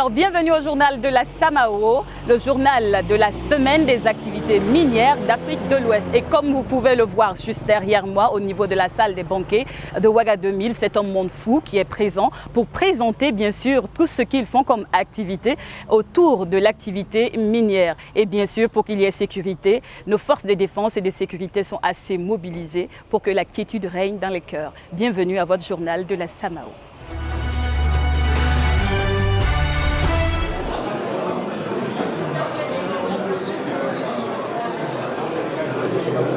Alors, bienvenue au journal de la SAMAO, le journal de la semaine des activités minières d'Afrique de l'Ouest. Et comme vous pouvez le voir juste derrière moi, au niveau de la salle des banquets de Ouaga 2000, c'est un monde fou qui est présent pour présenter bien sûr tout ce qu'ils font comme activité autour de l'activité minière. Et bien sûr, pour qu'il y ait sécurité, nos forces de défense et de sécurité sont assez mobilisées pour que la quiétude règne dans les cœurs. Bienvenue à votre journal de la SAMAO.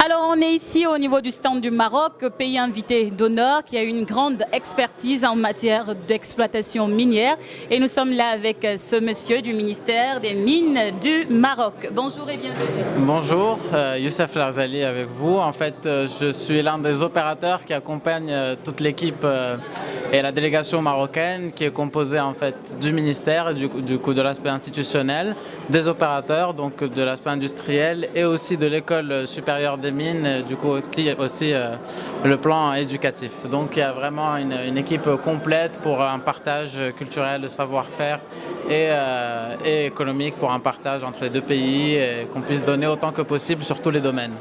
Alors, on est ici au niveau du stand du Maroc, pays invité d'honneur qui a une grande expertise en matière d'exploitation minière. Et nous sommes là avec ce monsieur du ministère des Mines du Maroc. Bonjour et bienvenue. Bonjour, Youssef Larzali avec vous. En fait, je suis l'un des opérateurs qui accompagne toute l'équipe et la délégation marocaine qui est composée en fait du ministère et du coup de l'aspect institutionnel, des opérateurs, donc de l'aspect industriel et aussi de l'école supérieure des mines, du coup aussi le plan éducatif. Donc il y a vraiment une équipe complète pour un partage culturel de savoir-faire et économique, pour un partage entre les deux pays et qu'on puisse donner autant que possible sur tous les domaines.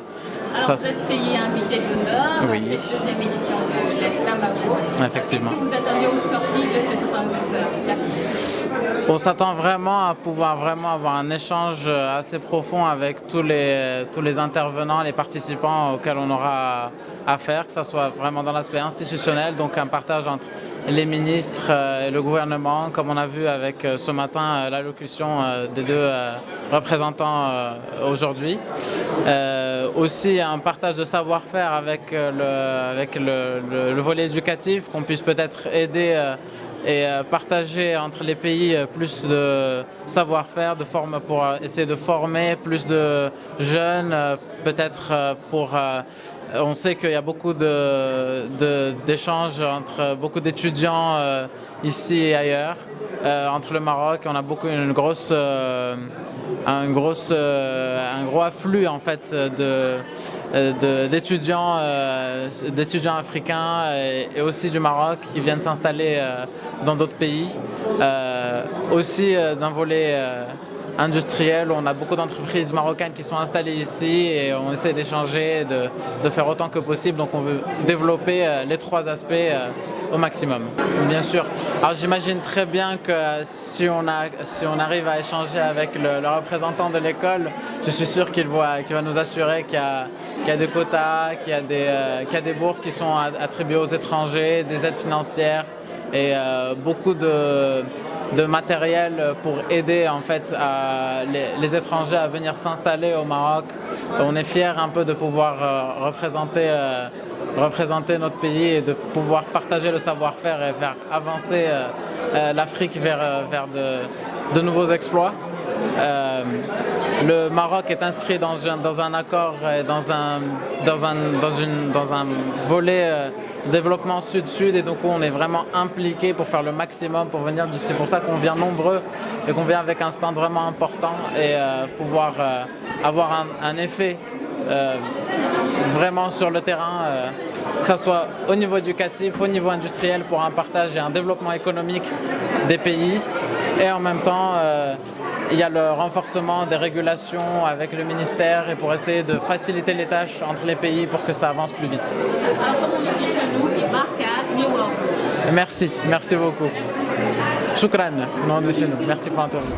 Alors vous êtes pays invité d'honneur, oui. Cette deuxième édition de la SAMAO. Effectivement. Qu'est-ce que vous attendez aux sorties de ces 72 heures d'activité? On s'attend vraiment à pouvoir avoir un échange assez profond avec tous les intervenants, les participants auxquels on aura affaire, que ce soit vraiment dans l'aspect institutionnel, donc un partage entre les ministres et le gouvernement, comme on a vu avec ce matin l'allocution des deux représentants aujourd'hui. Aussi un partage de savoir-faire avec le volet éducatif, qu'on puisse peut-être aider et partager entre les pays plus de savoir-faire, pour essayer de former plus de jeunes, peut-être pour... On sait qu'il y a beaucoup d'échanges entre beaucoup d'étudiants ici et ailleurs, entre le Maroc. On a un gros afflux en fait d'étudiants africains et aussi du Maroc qui viennent s'installer dans d'autres pays. Aussi d'un volet industriel, on a beaucoup d'entreprises marocaines qui sont installées ici et on essaie d'échanger, de faire autant que possible. Donc on veut développer les trois aspects au maximum. Bien sûr. Alors j'imagine très bien que si on arrive à échanger avec le représentant de l'école, je suis sûr qu'il va nous assurer qu'il y a des quotas, qu'il y a des bourses qui sont attribuées aux étrangers, des aides financières et beaucoup de matériel pour aider en fait les étrangers à venir s'installer au Maroc. On est fiers un peu de pouvoir représenter notre pays et de pouvoir partager le savoir-faire et faire avancer l'Afrique vers de nouveaux exploits. Le Maroc est inscrit dans un accord et dans un volet développement sud-sud, et donc on est vraiment impliqué pour faire le maximum pour venir. C'est pour ça qu'on vient nombreux et qu'on vient avec un stand vraiment important et pouvoir avoir un effet vraiment sur le terrain, que ce soit au niveau éducatif, au niveau industriel, pour un partage et un développement économique des pays. Et en même temps, il y a le renforcement des régulations avec le ministère et pour essayer de faciliter les tâches entre les pays pour que ça avance plus vite. Alors, comme on le dit chez nous, Merci beaucoup. Shukran, comme on dit chez nous. Merci pour l'interview.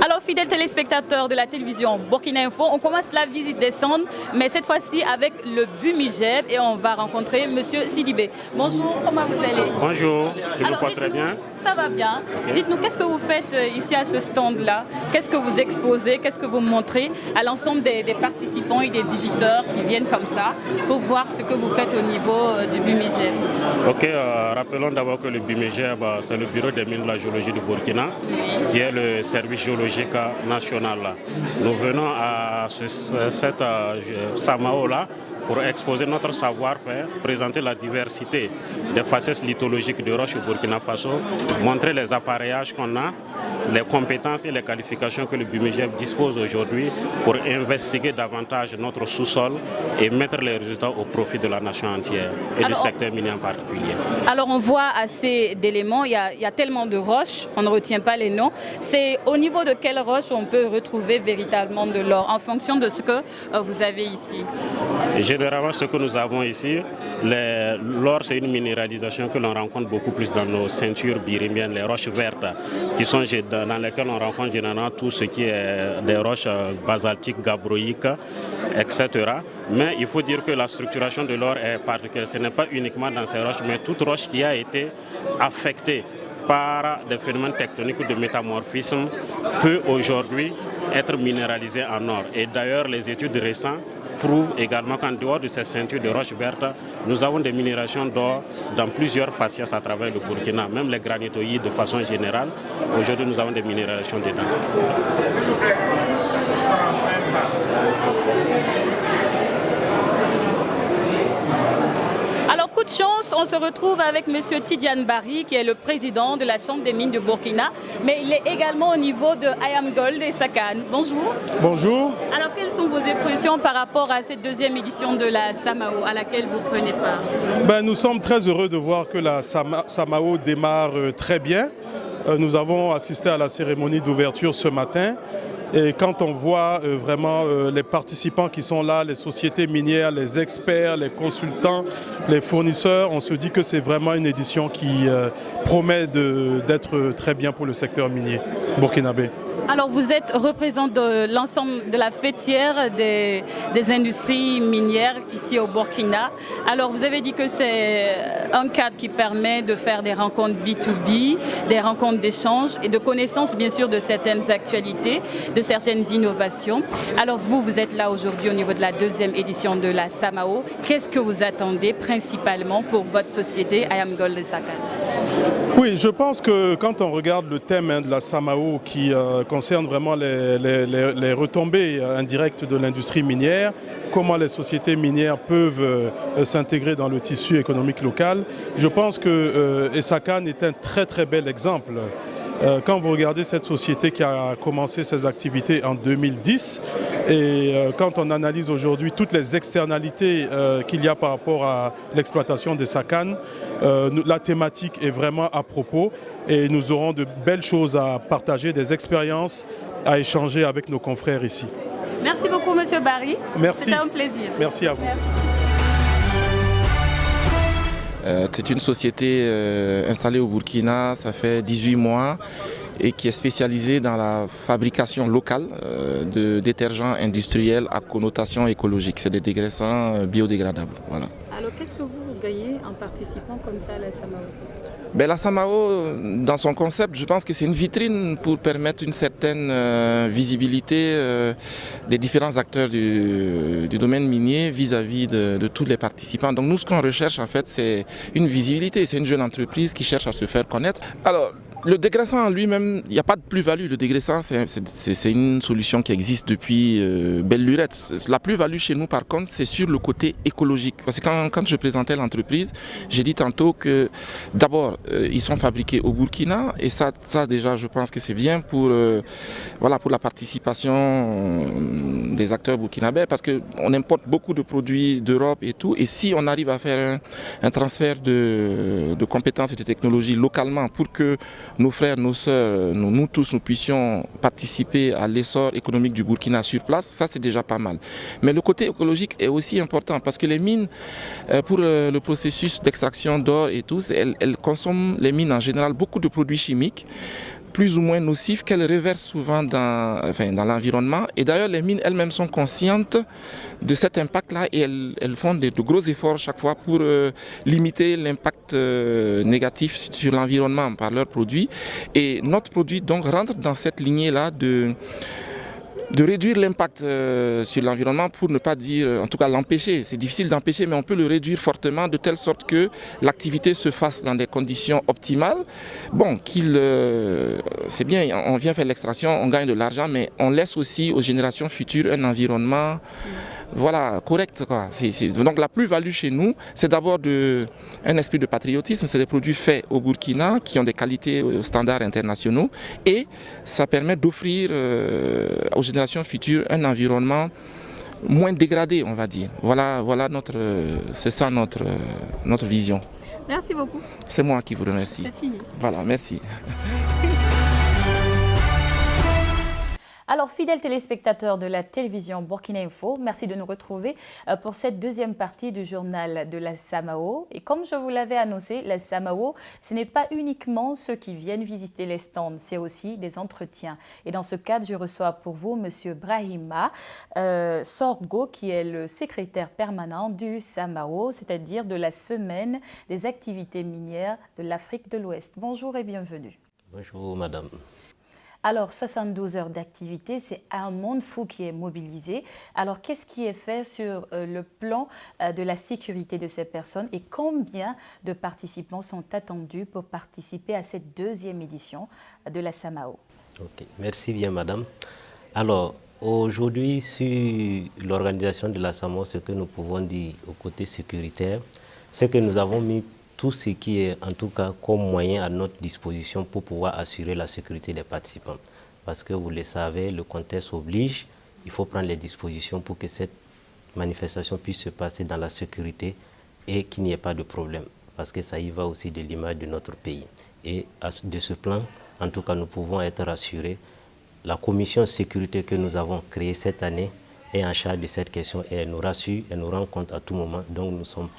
Alors, fidèles téléspectateurs de la télévision Burkina Info, on commence la visite des centres, mais cette fois-ci avec le Bumigeb et on va rencontrer M. Sidibé. Bonjour, comment vous allez? Bonjour, je me porte très bien. Ça va bien. Okay. Dites-nous, qu'est-ce que vous faites ici à ce stand-là? Qu'est-ce que vous exposez? Qu'est-ce que vous montrez à l'ensemble des participants et des visiteurs qui viennent comme ça pour voir ce que vous faites au niveau du Bumigeb? Ok, rappelons d'abord que le Bumigeb, c'est le bureau des mines de la géologie du Burkina, qui est le service géologique national. Nous venons à cette SAMAO-là pour exposer notre savoir-faire, présenter la diversité des facettes lithologiques de roches au Burkina Faso, montrer les appareillages qu'on a, les compétences et les qualifications que le BUMIGEP dispose aujourd'hui pour investiguer davantage notre sous-sol et mettre les résultats au profit de la nation entière et du secteur minier en particulier. Alors on voit assez d'éléments, il y a tellement de roches, on ne retient pas les noms. C'est au niveau de quelles roches on peut retrouver véritablement de l'or en fonction de ce que vous avez ici? Généralement, ce que nous avons ici, l'or, c'est une minéralisation que l'on rencontre beaucoup plus dans nos ceintures birimiennes, les roches vertes, qui sont dans lesquelles on rencontre généralement tout ce qui est des roches basaltiques, gabbroïques, etc. Mais il faut dire que la structuration de l'or est particulière. Ce n'est pas uniquement dans ces roches, mais toute roche qui a été affectée par des phénomènes tectoniques ou de métamorphisme peut aujourd'hui être minéralisée en or. Et d'ailleurs, les études récentes prouvent également qu'en dehors de cette ceinture de roches vertes, nous avons des minérations d'or dans plusieurs faciès à travers le Burkina, même les granitoïdes de façon générale. Aujourd'hui, nous avons des minérations dedans. Alors, coup de chance, on se retrouve avec M. Tidiane Barry, qui est le président de la Chambre des mines de Burkina, mais il est également au niveau de IAM Gold et SACAN. Bonjour. Bonjour. Alors, quelles sont vos impressions par rapport à cette deuxième édition de la SAMAO à laquelle vous prenez part? Nous sommes très heureux de voir que la SAMAO démarre très bien. Nous avons assisté à la cérémonie d'ouverture ce matin. Et quand on voit vraiment les participants qui sont là, les sociétés minières, les experts, les consultants, les fournisseurs, on se dit que c'est vraiment une édition qui promet d'être très bien pour le secteur minier burkinabé. Alors vous êtes représentant de l'ensemble de la fêtière des industries minières ici au Burkina. Alors vous avez dit que c'est un cadre qui permet de faire des rencontres B2B, des rencontres d'échange et de connaissance bien sûr de certaines actualités, de certaines innovations. Alors vous êtes là aujourd'hui au niveau de la deuxième édition de la SAMAO. Qu'est-ce que vous attendez principalement pour votre société IAM Gold et SACAN? Oui, je pense que quand on regarde le thème de la SAMAO qui concerne vraiment les retombées indirectes de l'industrie minière, comment les sociétés minières peuvent s'intégrer dans le tissu économique local, je pense que SACAN est un très très bel exemple. Quand vous regardez cette société qui a commencé ses activités en 2010 et quand on analyse aujourd'hui toutes les externalités qu'il y a par rapport à l'exploitation des SACAN, la thématique est vraiment à propos et nous aurons de belles choses à partager, des expériences à échanger avec nos confrères ici. Merci beaucoup M. Barry. Merci. C'était un plaisir. Merci à vous. Merci. C'est une société installée au Burkina, ça fait 18 mois et qui est spécialisée dans la fabrication locale de détergents industriels à connotation écologique. C'est des dégraissants biodégradables. Voilà. Alors qu'est-ce que vous gagnez en participant comme ça à la SAMAO? La SAMAO, dans son concept, je pense que c'est une vitrine pour permettre une certaine visibilité des différents acteurs du domaine minier vis-à-vis de tous les participants. Donc nous, ce qu'on recherche en fait, c'est une visibilité. C'est une jeune entreprise qui cherche à se faire connaître. Alors, le dégraissant en lui-même, il n'y a pas de plus-value. Le dégraissant, c'est une solution qui existe depuis belle lurette. La plus-value chez nous, par contre, c'est sur le côté écologique. Parce que quand je présentais l'entreprise, j'ai dit tantôt que d'abord, ils sont fabriqués au Burkina. Et ça déjà, je pense que c'est bien pour la participation des acteurs burkinabés. Parce qu'on importe beaucoup de produits d'Europe et tout. Et si on arrive à faire un transfert de compétences et de technologies localement pour que nos frères, nos sœurs, nous tous, nous puissions participer à l'essor économique du Burkina sur place, ça c'est déjà pas mal. Mais le côté écologique est aussi important parce que les mines, pour le processus d'extraction d'or et tout, elles consomment, les mines en général, beaucoup de produits chimiques, plus ou moins nocifs, qu'elles reversent souvent dans l'environnement. Et d'ailleurs, les mines elles-mêmes sont conscientes de cet impact-là et elles font de gros efforts chaque fois pour limiter l'impact négatif sur l'environnement par leurs produits. Et notre produit donc rentre dans cette lignée-là de réduire l'impact sur l'environnement pour ne pas dire, en tout cas l'empêcher. C'est difficile d'empêcher, mais on peut le réduire fortement de telle sorte que l'activité se fasse dans des conditions optimales. Bon, c'est bien, on vient faire l'extraction, on gagne de l'argent, mais on laisse aussi aux générations futures un environnement voilà, correcte, quoi. Donc la plus-value chez nous, c'est d'abord un esprit de patriotisme. C'est des produits faits au Burkina qui ont des qualités aux standards internationaux et ça permet d'offrir aux générations futures un environnement moins dégradé, on va dire. Voilà c'est ça notre vision. Merci beaucoup. C'est moi qui vous remercie. C'est fini. Voilà, merci. Alors, fidèles téléspectateurs de la télévision Burkina Info, merci de nous retrouver pour cette deuxième partie du journal de la SAMAO. Et comme je vous l'avais annoncé, la SAMAO, ce n'est pas uniquement ceux qui viennent visiter les stands, c'est aussi des entretiens. Et dans ce cadre, je reçois pour vous M. Brahima Sorgo, qui est le secrétaire permanent du SAMAO, c'est-à-dire de la Semaine des activités minières de l'Afrique de l'Ouest. Bonjour et bienvenue. Bonjour, madame. Alors, 72 heures d'activité, c'est un monde fou qui est mobilisé. Alors, qu'est-ce qui est fait sur le plan de la sécurité de ces personnes et combien de participants sont attendus pour participer à cette deuxième édition de la SAMAO? Ok, merci bien, madame. Alors, aujourd'hui, sur l'organisation de la SAMAO, ce que nous pouvons dire au côté sécuritaire, c'est que nous avons mis tout ce qui est en tout cas comme moyen à notre disposition pour pouvoir assurer la sécurité des participants. Parce que vous le savez, le contexte oblige, il faut prendre les dispositions pour que cette manifestation puisse se passer dans la sécurité et qu'il n'y ait pas de problème. Parce que ça y va aussi de l'image de notre pays. Et de ce plan, en tout cas, nous pouvons être rassurés. La commission sécurité que nous avons créée cette année est en charge de cette question et elle nous rassure, elle nous rend compte à tout moment. Donc nous sommes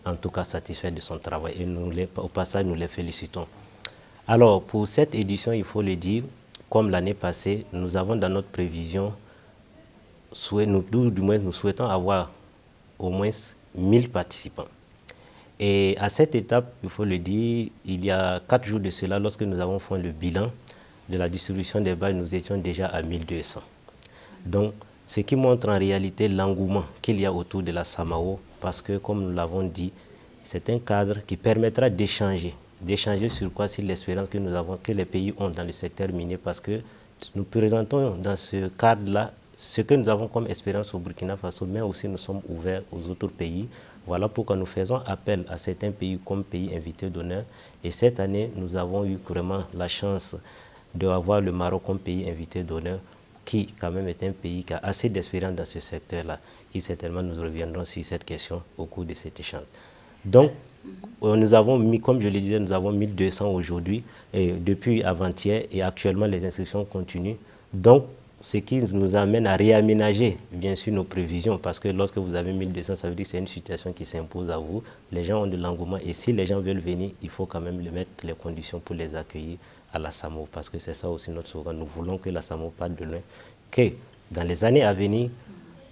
en tout cas satisfaits de son travail et au passage nous les félicitons. Alors pour cette édition, il faut le dire, comme l'année passée, nous avons dans notre prévision, nous souhaitons avoir au moins 1000 participants. Et à cette étape, il faut le dire, il y a 4 jours de cela, lorsque nous avons fait le bilan de la distribution des badges, nous étions déjà à 1200. Donc, ce qui montre en réalité l'engouement qu'il y a autour de la SAMAO, parce que, comme nous l'avons dit, c'est un cadre qui permettra d'échanger. D'échanger sur quoi? Sur l'expérience que nous avons, que les pays ont dans le secteur minier, parce que nous présentons dans ce cadre-là ce que nous avons comme expérience au Burkina Faso, mais aussi nous sommes ouverts aux autres pays. Voilà pourquoi nous faisons appel à certains pays comme pays invités d'honneur. Et cette année, nous avons eu vraiment la chance d'avoir le Maroc comme pays invité d'honneur, qui quand même est un pays qui a assez d'expérience dans ce secteur-là, qui certainement nous reviendrons sur cette question au cours de cet échange. Donc, nous avons mis, comme je le disais, nous avons 1200 aujourd'hui, depuis avant-hier, et actuellement les inscriptions continuent. Donc, ce qui nous amène à réaménager, bien sûr, nos prévisions, parce que lorsque vous avez 1200, ça veut dire que c'est une situation qui s'impose à vous. Les gens ont de l'engouement, et si les gens veulent venir, il faut quand même mettre les conditions pour les accueillir à la SAMAO, parce que c'est ça aussi notre slogan. Nous voulons que la SAMAO parte de loin, que dans les années à venir,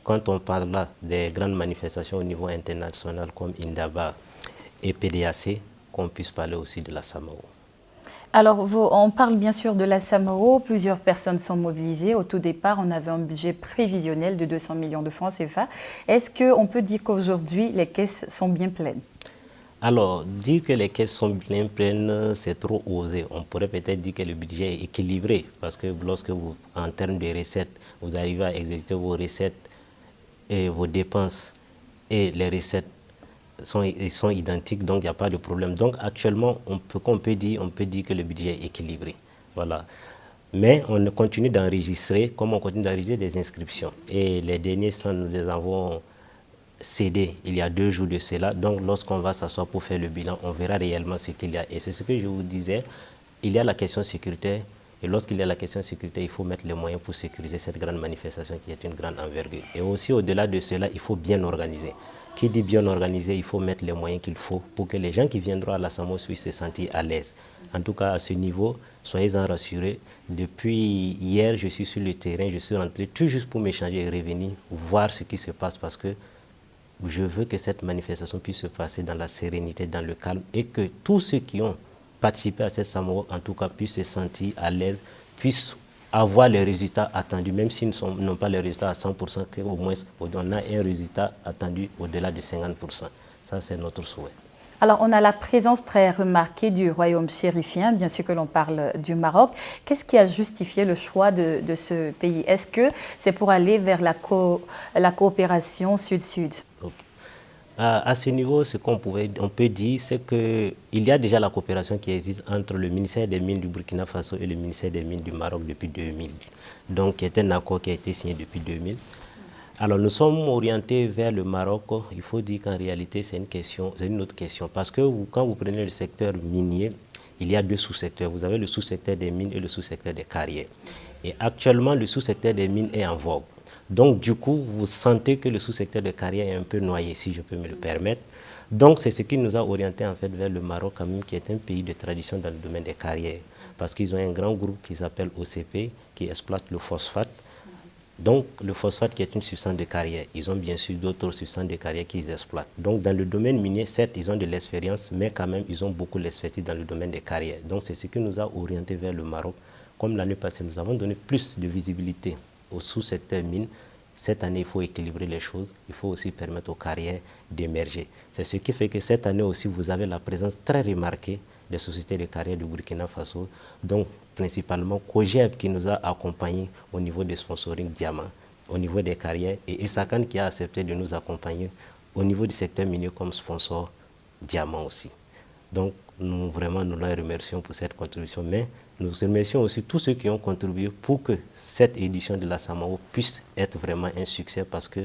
quand on parle des grandes manifestations au niveau international comme Indaba et PDAC, qu'on puisse parler aussi de la SAMAO. Alors, on parle bien sûr de la SAMAO, plusieurs personnes sont mobilisées. Au tout départ, on avait un budget prévisionnel de 200 millions de francs CFA. Est-ce qu'on peut dire qu'aujourd'hui, les caisses sont bien pleines? Alors, dire que les caisses sont bien pleines, c'est trop osé. On pourrait peut-être dire que le budget est équilibré, parce que lorsque vous, en termes de recettes, vous arrivez à exécuter vos recettes et vos dépenses, et les recettes sont identiques, donc il n'y a pas de problème. Donc actuellement, on peut dire que le budget est équilibré. Voilà. Mais on continue d'enregistrer, comme on continue d'enregistrer des inscriptions. Et les derniers stands, nous les avons cédés il y a 2 jours de cela. Donc lorsqu'on va s'asseoir pour faire le bilan, on verra réellement ce qu'il y a. Et c'est ce que je vous disais, il y a la question sécuritaire. Et lorsqu'il y a la question sécuritaire, il faut mettre les moyens pour sécuriser cette grande manifestation qui est une grande envergure. Et aussi, au-delà de cela, il faut bien organiser. Qui dit bien organisé, il faut mettre les moyens qu'il faut pour que les gens qui viendront à la SAMAO puissent se sentir à l'aise. En tout cas, à ce niveau, soyez-en rassurés. Depuis hier, je suis sur le terrain, je suis rentré tout juste pour m'échanger et revenir voir ce qui se passe, parce que je veux que cette manifestation puisse se passer dans la sérénité, dans le calme, et que tous ceux qui ont participé à cette SAMAO, en tout cas, puissent se sentir à l'aise, puissent avoir les résultats attendus, même s'ils n'ont pas les résultats à 100%, qu'au moins on a un résultat attendu au-delà de 50%. Ça, c'est notre souhait. Alors, on a la présence très remarquée du royaume chérifien, bien sûr que l'on parle du Maroc. Qu'est-ce qui a justifié le choix de ce pays? Est-ce que c'est pour aller vers la coopération sud-sud? À ce niveau, ce qu'on peut dire, c'est qu'il y a déjà la coopération qui existe entre le ministère des Mines du Burkina Faso et le ministère des Mines du Maroc depuis 2000. Donc, c'est un accord qui a été signé depuis 2000. Alors, nous sommes orientés vers le Maroc. Il faut dire qu'en réalité, c'est une autre question. Parce que quand vous prenez le secteur minier, il y a deux sous-secteurs. Vous avez le sous-secteur des mines et le sous-secteur des carrières. Et actuellement, le sous-secteur des mines est en vogue. Donc, du coup, vous sentez que le sous-secteur de carrière est un peu noyé, si je peux me le permettre. Donc, c'est ce qui nous a orientés en fait vers le Maroc, quand même, qui est un pays de tradition dans le domaine des carrières. Parce qu'ils ont un grand groupe qui s'appelle OCP, qui exploite le phosphate. Donc, le phosphate qui est une substance de carrière. Ils ont bien sûr d'autres substances de carrière qu'ils exploitent. Donc, dans le domaine minier, certes, ils ont de l'expérience, mais quand même, ils ont beaucoup d'expertise dans le domaine des carrières. Donc, c'est ce qui nous a orientés vers le Maroc. Comme l'année passée, nous avons donné plus de visibilité au sous-secteur mine. Cette année, il faut équilibrer les choses. Il faut aussi permettre aux carrières d'émerger. C'est ce qui fait que cette année aussi, vous avez la présence très remarquée des sociétés de carrière du Burkina Faso, donc principalement COGEB qui nous a accompagnés au niveau des sponsoring diamants, au niveau des carrières, et Isakan qui a accepté de nous accompagner au niveau du secteur minier comme sponsor diamant aussi. Donc, nous les remercions pour cette contribution, mais nous remercions aussi tous ceux qui ont contribué pour que cette édition de la SAMAO puisse être vraiment un succès, parce que,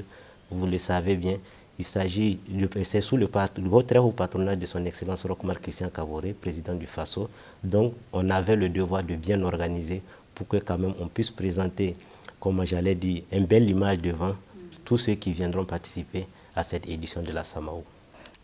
vous le savez bien, c'est sous le très haut patronage de son Excellence Roch-Marc Christian Kaboré, président du FASO. Donc, on avait le devoir de bien organiser pour que quand même on puisse présenter, comme j'allais dire, une belle image devant tous ceux qui viendront participer à cette édition de la SAMAO.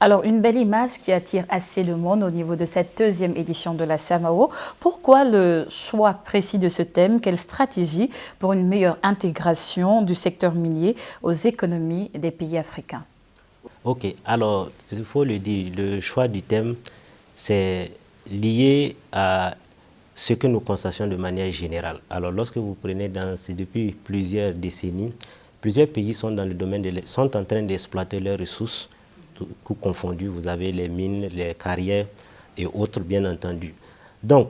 Alors, une belle image qui attire assez de monde au niveau de cette deuxième édition de la SAMAO. Pourquoi le choix précis de ce thème? Quelle stratégie pour une meilleure intégration du secteur minier aux économies des pays africains? Ok, alors, il faut le dire, le choix du thème, c'est lié à ce que nous constatons de manière générale. Alors, lorsque vous prenez depuis plusieurs décennies, plusieurs pays sont dans le domaine sont en train d'exploiter leurs ressources, tout confondu. Vous avez les mines, les carrières et autres, bien entendu. Donc,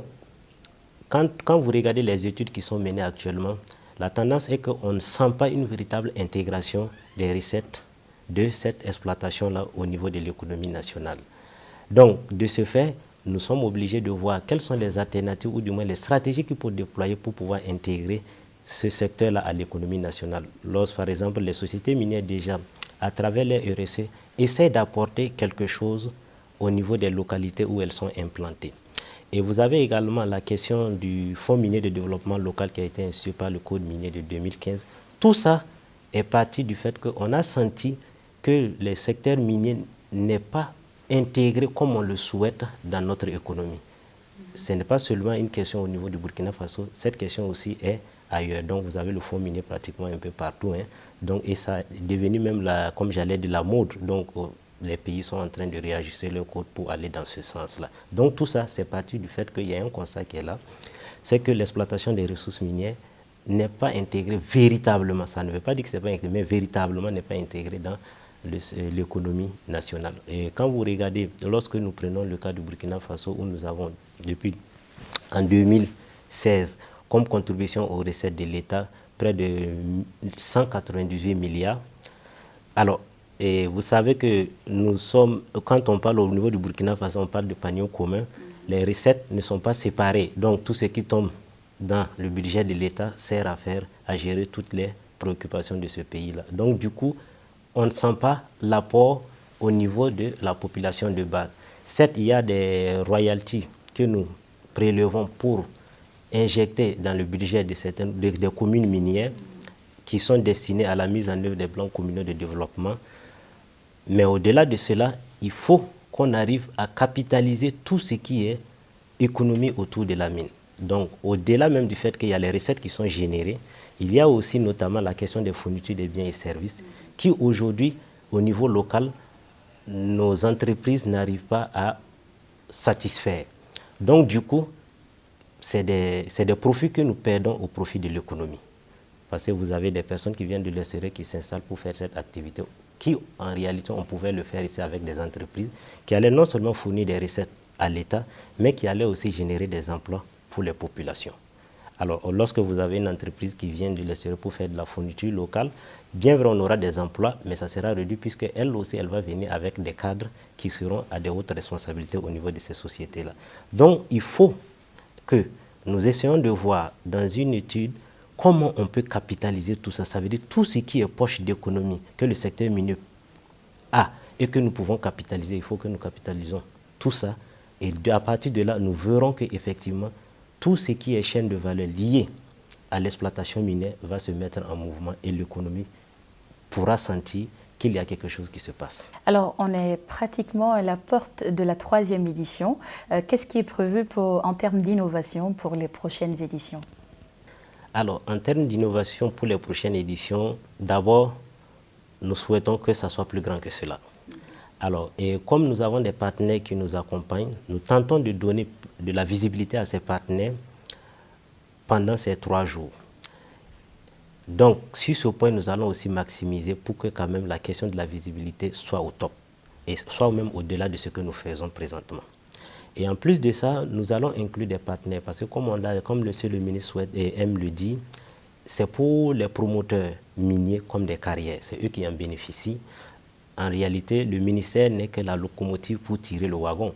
quand vous regardez les études qui sont menées actuellement, la tendance est qu'on ne sent pas une véritable intégration des recettes de cette exploitation-là au niveau de l'économie nationale. Donc, de ce fait, nous sommes obligés de voir quelles sont les alternatives ou du moins les stratégies qu'il faut déployer pour pouvoir intégrer ce secteur-là à l'économie nationale. Lorsque, par exemple, les sociétés minières déjà, à travers les RSE, essaient d'apporter quelque chose au niveau des localités où elles sont implantées. Et vous avez également la question du Fonds minier de développement local qui a été institué par le Code minier de 2015. Tout ça est parti du fait qu'on a senti que le secteur minier n'est pas intégré comme on le souhaite dans notre économie. Ce n'est pas seulement une question au niveau du Burkina Faso, cette question aussi est ailleurs. Donc vous avez le fonds minier pratiquement un peu partout. Donc, et ça est devenu même, comme j'allais dire, la mode. Donc les pays sont en train de réajuster leur code pour aller dans ce sens-là. Donc tout ça, c'est parti du fait qu'il y a un constat qui est là, c'est que l'exploitation des ressources minières n'est pas intégrée véritablement. Ça ne veut pas dire que ce n'est pas intégré, mais véritablement n'est pas intégrée dans l'économie nationale. Et quand vous regardez, lorsque nous prenons le cas du Burkina Faso, où nous avons, depuis en 2016, comme contribution aux recettes de l'État, près de 198 milliards. Alors, et vous savez que nous sommes, quand on parle au niveau du Burkina Faso, on parle de panier commun, les recettes ne sont pas séparées. Donc, tout ce qui tombe dans le budget de l'État sert à gérer toutes les préoccupations de ce pays-là. Donc, du coup, on ne sent pas l'apport au niveau de la population de base. Certes, il y a des royalties que nous prélevons pour injecter dans le budget des communes minières qui sont destinées à la mise en œuvre des plans communaux de développement. Mais au-delà de cela, il faut qu'on arrive à capitaliser tout ce qui est économie autour de la mine. Donc, au-delà même du fait qu'il y a les recettes qui sont générées, il y a aussi notamment la question des fournitures des biens et services qui aujourd'hui, au niveau local, nos entreprises n'arrivent pas à satisfaire. Donc du coup, c'est des profits que nous perdons au profit de l'économie. Parce que vous avez des personnes qui viennent de l'extérieur qui s'installent pour faire cette activité, qui en réalité on pouvait le faire ici avec des entreprises, qui allaient non seulement fournir des recettes à l'État, mais qui allaient aussi générer des emplois pour les populations. Alors, lorsque vous avez une entreprise qui vient de l'extérieur pour faire de la fourniture locale, bien vrai, on aura des emplois, mais ça sera réduit puisque elle aussi, elle va venir avec des cadres qui seront à des hautes responsabilités au niveau de ces sociétés-là. Donc, il faut que nous essayons de voir dans une étude comment on peut capitaliser tout ça. Ça veut dire tout ce qui est poche d'économie que le secteur minier a et que nous pouvons capitaliser. Il faut que nous capitalisons tout ça. Et à partir de là, nous verrons qu'effectivement, tout ce qui est chaîne de valeur liée à l'exploitation minière va se mettre en mouvement et l'économie pourra sentir qu'il y a quelque chose qui se passe. Alors, on est pratiquement à la porte de la 3e édition. Qu'est-ce qui est prévu en termes d'innovation pour les prochaines éditions? Alors, en termes d'innovation pour les prochaines éditions, d'abord, nous souhaitons que ça soit plus grand que cela. Alors, et comme nous avons des partenaires qui nous accompagnent, nous tentons de donner de la visibilité à ces partenaires pendant ces 3 jours. Donc, sur ce point, nous allons aussi maximiser pour que quand même la question de la visibilité soit au top et soit même au-delà de ce que nous faisons présentement. Et en plus de ça, nous allons inclure des partenaires parce que comme monsieur le ministre souhaite et aime le dire, c'est pour les promoteurs miniers comme des carrières, c'est eux qui en bénéficient. En réalité, le ministère n'est que la locomotive pour tirer le wagon.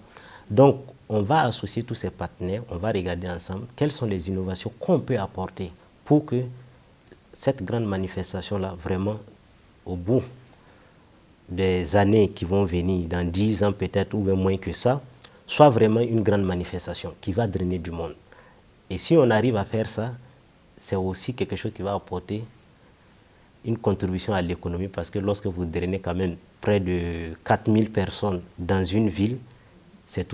Donc, on va associer tous ces partenaires, on va regarder ensemble quelles sont les innovations qu'on peut apporter pour que cette grande manifestation-là, vraiment, au bout des années qui vont venir, dans 10 ans peut-être ou même moins que ça, soit vraiment une grande manifestation qui va drainer du monde. Et si on arrive à faire ça, c'est aussi quelque chose qui va apporter une contribution à l'économie parce que lorsque vous drainez quand même près de 4000 personnes dans une ville, c'est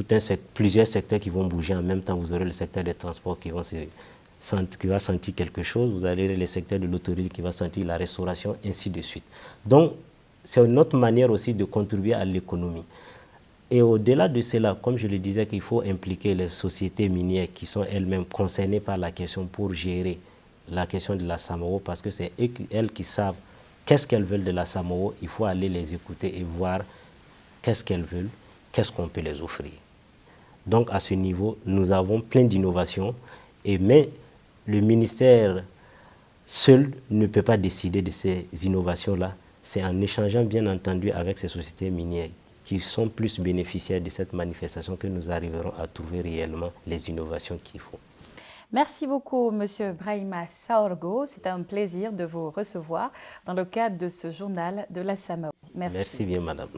plusieurs secteurs qui vont bouger en même temps. Vous aurez le secteur des transports qui va sentir quelque chose, vous avez le secteur de l'autorité qui va sentir la restauration, ainsi de suite. Donc, c'est une autre manière aussi de contribuer à l'économie. Et au-delà de cela, comme je le disais, qu'il faut impliquer les sociétés minières qui sont elles-mêmes concernées par la question pour gérer la question de la SAMAO, parce que c'est elles qui savent qu'est-ce qu'elles veulent de la SAMAO. Il faut aller les écouter et voir qu'est-ce qu'elles veulent, qu'est-ce qu'on peut les offrir. Donc à ce niveau, nous avons plein d'innovations, mais le ministère seul ne peut pas décider de ces innovations-là. C'est en échangeant bien entendu avec ces sociétés minières qui sont plus bénéficiaires de cette manifestation que nous arriverons à trouver réellement les innovations qu'il faut. Merci beaucoup, Monsieur Brahima Saorgo. C'est un plaisir de vous recevoir dans le cadre de ce journal de la SAMAO. Merci. Merci bien, madame.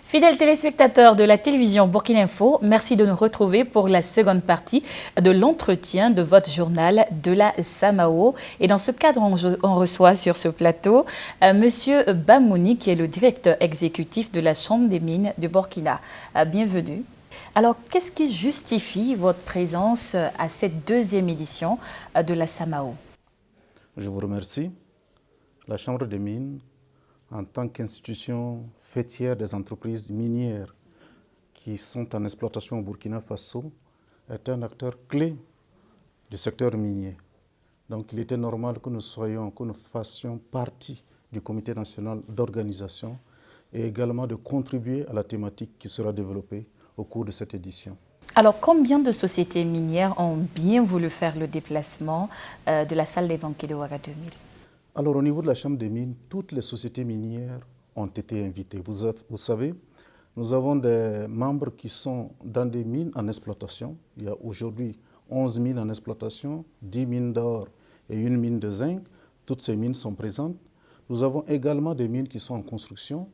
Fidèles téléspectateurs de la télévision Burkina Info, merci de nous retrouver pour la seconde partie de l'entretien de votre journal de la SAMAO. Et dans ce cadre, on reçoit sur ce plateau Monsieur Bamouni, qui est le directeur exécutif de la Chambre des mines de Burkina. Bienvenue. Alors, qu'est-ce qui justifie votre présence à cette 2e édition de la SAMAO? Je vous remercie. La Chambre des mines, en tant qu'institution fêtière des entreprises minières qui sont en exploitation au Burkina Faso, est un acteur clé du secteur minier. Donc il était normal que nous fassions partie du comité national d'organisation et également de contribuer à la thématique qui sera développée au cours de cette édition. Alors, combien de sociétés minières ont bien voulu faire le déplacement de la salle des banquets de Ouaga 2000? Alors, au niveau de la Chambre des mines, toutes les sociétés minières ont été invitées. Vous savez, nous avons des membres qui sont dans des mines en exploitation. Il y a aujourd'hui 11 mines en exploitation, 10 mines d'or et une mine de zinc. Toutes ces mines sont présentes. Nous avons également des mines qui sont en construction.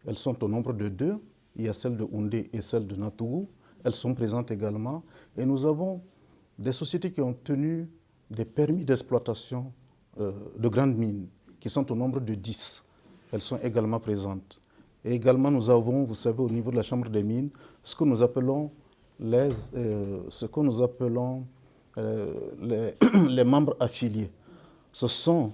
Elles sont au nombre de 2. Il y a celle de Houndé et celle de Natougou. Elles sont présentes également. Et nous avons des sociétés qui ont obtenu des permis d'exploitation de grandes mines, qui sont au nombre de 10. Elles sont également présentes. Et également, nous avons, vous savez, au niveau de la Chambre des mines, ce que nous appelons les membres affiliés. Ce sont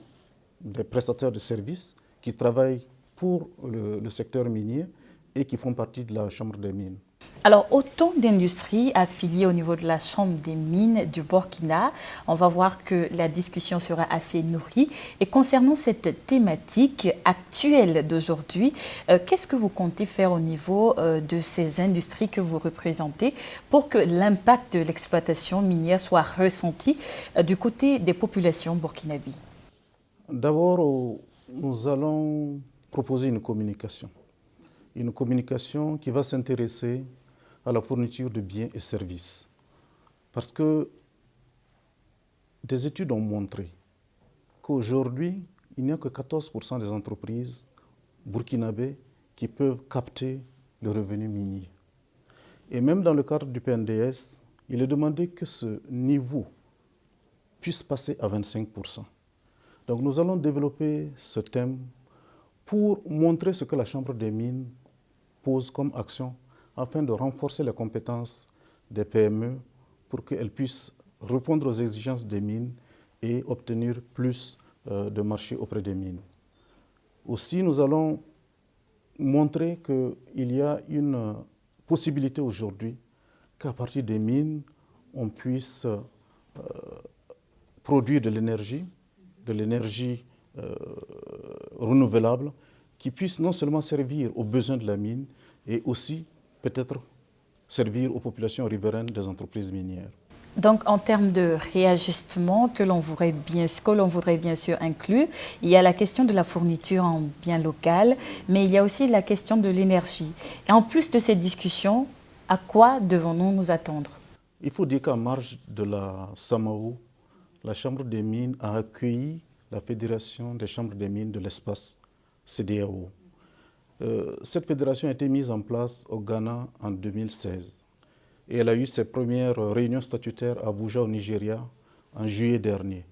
des prestataires de services qui travaillent pour le secteur minier et qui font partie de la Chambre des mines. Alors, autant d'industries affiliées au niveau de la Chambre des mines du Burkina. On va voir que la discussion sera assez nourrie. Et concernant cette thématique actuelle d'aujourd'hui, qu'est-ce que vous comptez faire au niveau de ces industries que vous représentez pour que l'impact de l'exploitation minière soit ressenti du côté des populations burkinabées? D'abord, nous allons proposer une communication qui va s'intéresser à la fourniture de biens et services. Parce que des études ont montré qu'aujourd'hui, il n'y a que 14% des entreprises burkinabées qui peuvent capter le revenu minier. Et même dans le cadre du PNDS, il est demandé que ce niveau puisse passer à 25%. Donc nous allons développer ce thème pour montrer ce que la Chambre des mines pose comme action afin de renforcer les compétences des PME pour qu'elles puissent répondre aux exigences des mines et obtenir plus de marchés auprès des mines. Aussi, nous allons montrer qu'il y a une possibilité aujourd'hui qu'à partir des mines, on puisse produire de l'énergie renouvelable qui puisse non seulement servir aux besoins de la mine et aussi peut-être servir aux populations riveraines des entreprises minières. Donc, en termes de réajustement que l'on voudrait bien sûr inclure, il y a la question de la fourniture en biens locaux, mais il y a aussi la question de l'énergie. Et en plus de ces discussions, à quoi devons-nous nous attendre? Il faut dire qu'en marge de la SAMAO, la Chambre des mines a accueilli la Fédération des chambres des mines de l'espace, CEDEAO. Cette fédération a été mise en place au Ghana en 2016 et elle a eu ses premières réunions statutaires à Abuja au Nigeria en juillet dernier.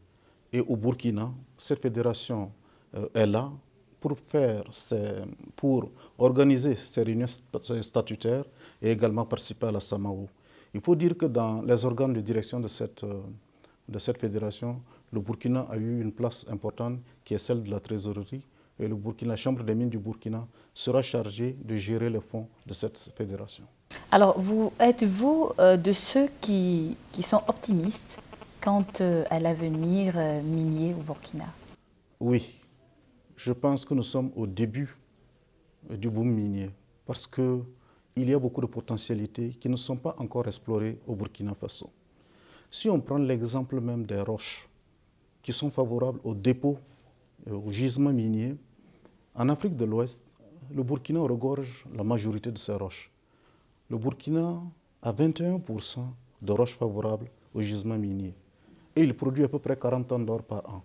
Et au Burkina, cette fédération est là pour organiser ces réunions statutaires et également participer à la SAMAO. Il faut dire que dans les organes de direction de cette fédération, le Burkina a eu une place importante qui est celle de la trésorerie. Et la Chambre des mines du Burkina sera chargée de gérer les fonds de cette fédération. Alors, êtes-vous de ceux qui sont optimistes quant à l'avenir minier au Burkina? Oui, je pense que nous sommes au début du boom minier parce qu'il y a beaucoup de potentialités qui ne sont pas encore explorées au Burkina Faso. Si on prend l'exemple même des roches qui sont favorables au dépôt, au gisement minier, en Afrique de l'Ouest, le Burkina regorge la majorité de ces roches. Le Burkina a 21% de roches favorables au gisement minier et il produit à peu près 40 tonnes d'or par an.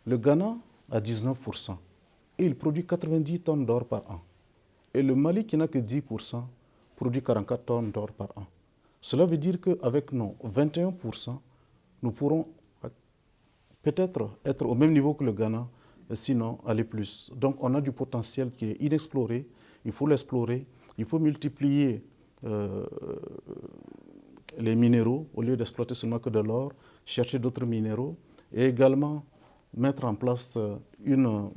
Le Ghana a 19% et il produit 90 tonnes d'or par an. Et le Mali, qui n'a que 10%, produit 44 tonnes d'or par an. Cela veut dire qu'avec nos 21%, nous pourrons peut-être être au même niveau que le Ghana, sinon aller plus. Donc on a du potentiel qui est inexploré, il faut l'explorer, il faut multiplier les minéraux au lieu d'exploiter seulement que de l'or, chercher d'autres minéraux et également mettre en place une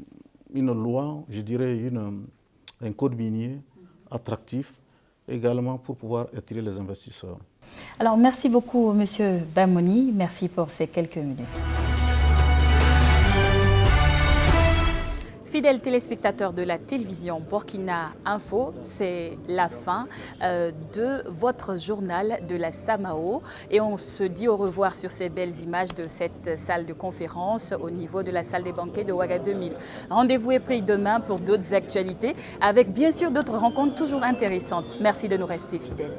loi, je dirais un code minier attractif également pour pouvoir attirer les investisseurs. Alors merci beaucoup Monsieur Bamoni, merci pour ces quelques minutes. Fidèles téléspectateurs de la télévision Burkina Info, c'est la fin de votre journal de la SAMAO et on se dit au revoir sur ces belles images de cette salle de conférence au niveau de la salle des banquets de Ouaga 2000. Rendez-vous est pris demain pour d'autres actualités avec bien sûr d'autres rencontres toujours intéressantes. Merci de nous rester fidèles.